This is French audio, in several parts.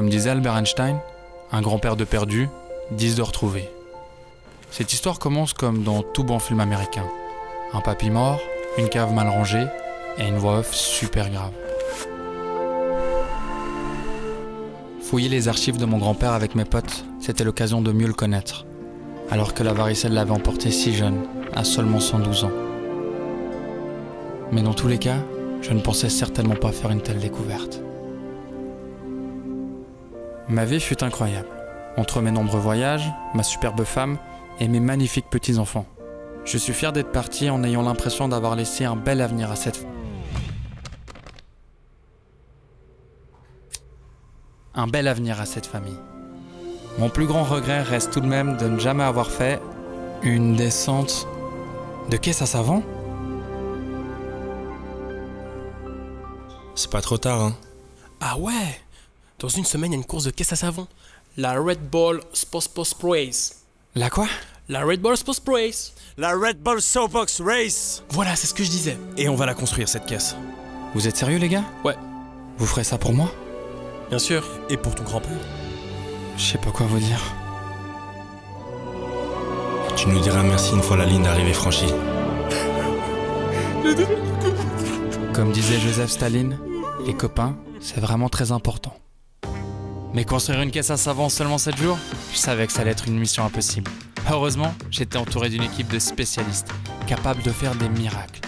Comme disait Albert Einstein, un grand-père de perdu, 10 de retrouvé. Cette histoire commence comme dans tout bon film américain. Un papy mort, une cave mal rangée et une voix off super grave. Fouiller les archives de mon grand-père avec mes potes, c'était l'occasion de mieux le connaître, alors que la varicelle l'avait emporté si jeune, à seulement 112 ans. Mais dans tous les cas, je ne pensais certainement pas faire une telle découverte. Ma vie fut incroyable. Entre mes nombreux voyages, ma superbe femme et mes magnifiques petits-enfants. Je suis fier d'être parti en ayant l'impression d'avoir laissé un bel avenir à cette famille. Mon plus grand regret reste tout de même de ne jamais avoir fait une descente de caisse à savon. C'est pas trop tard, hein. Ah ouais! Dans une semaine, il y a une course de caisse à savon. La Red Bull Sports Race. La quoi? La Red Bull Sports Race. La Red Bull Soapbox Race. Voilà, c'est ce que je disais. Et on va la construire, cette caisse. Vous êtes sérieux, les gars? Ouais, Vous ferez ça pour moi? bien sûr. Et pour ton grand-père? Je sais pas quoi vous dire. Tu nous diras merci une fois la ligne d'arrivée franchie. Comme disait Joseph Staline, les copains, c'est vraiment très important. Mais construire une caisse à savon en seulement 7 jours, je savais que ça allait être une mission impossible. Heureusement, j'étais entouré d'une équipe de spécialistes, capables de faire des miracles.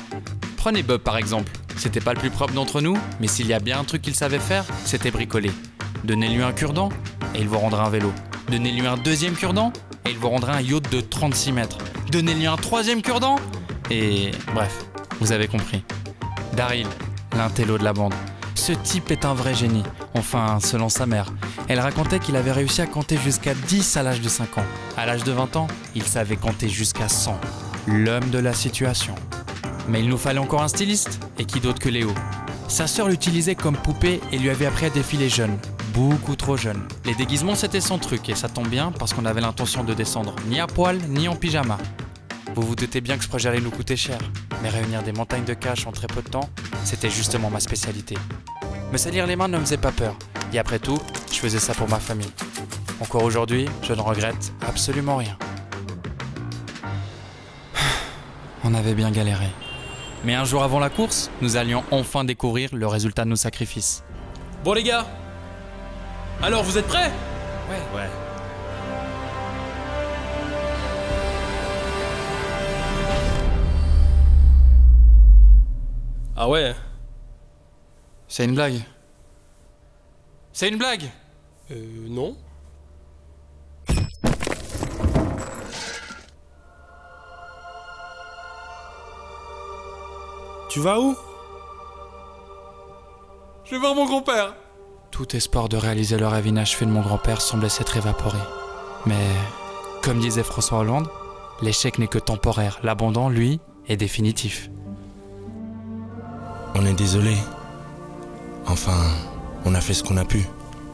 Prenez Bob par exemple. C'était pas le plus propre d'entre nous, mais s'il y a bien un truc qu'il savait faire, c'était bricoler. Donnez-lui un cure-dent, et il vous rendra un vélo. Donnez-lui un deuxième cure-dent, et il vous rendra un yacht de 36 mètres. Donnez-lui un troisième cure-dent, et bref, vous avez compris. Daryl, l'intello de la bande. Ce type est un vrai génie, enfin, selon sa mère. Elle racontait qu'il avait réussi à compter jusqu'à 10 à l'âge de 5 ans. À l'âge de 20 ans, il savait compter jusqu'à 100. L'homme de la situation. Mais il nous fallait encore un styliste, et qui d'autre que Léo. Sa sœur l'utilisait comme poupée et lui avait appris à défiler jeune. Beaucoup trop jeune. Les déguisements c'était son truc, et ça tombe bien parce qu'on avait l'intention de descendre ni à poil ni en pyjama. Vous vous doutez bien que ce projet allait nous coûter cher, mais réunir des montagnes de cash en très peu de temps, c'était justement ma spécialité. Me salir les mains ne me faisait pas peur, et après tout, je faisais ça pour ma famille. Encore aujourd'hui, je ne regrette absolument rien. On avait bien galéré. Mais un jour avant la course, nous allions enfin découvrir le résultat de nos sacrifices. Bon les gars, alors vous êtes prêts? Ouais. Ah ouais? C'est une blague. C'est une blague! Non. Tu vas où? Je vais voir mon grand-père! Tout espoir de réaliser le rêve inachevé de mon grand-père semblait s'être évaporé. Mais, comme disait François Hollande, l'échec n'est que temporaire. L'abandon, lui, est définitif. On est désolé. Enfin, on a fait ce qu'on a pu.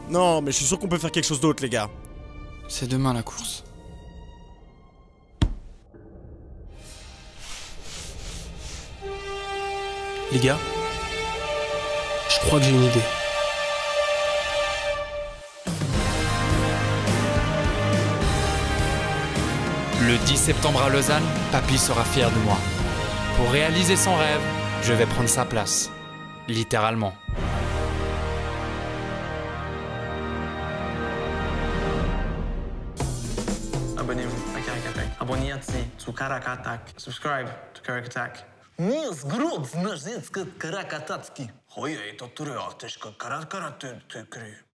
Non, mais je suis sûr qu'on peut faire quelque chose d'autre, les gars. C'est demain la course. Les gars, je crois que j'ai une idée. Le 10 septembre à Lausanne, Papy sera fier de moi. Pour réaliser son rêve, je vais prendre sa place. Littéralement. Abonnez-vous à Karak Attack. Abonniez-vous sur Karak Attack. Subscribe to Karak Attack. Не сгроб, знаешь, Karak Attack. Ой, это туря, ты ж как Karak Attack.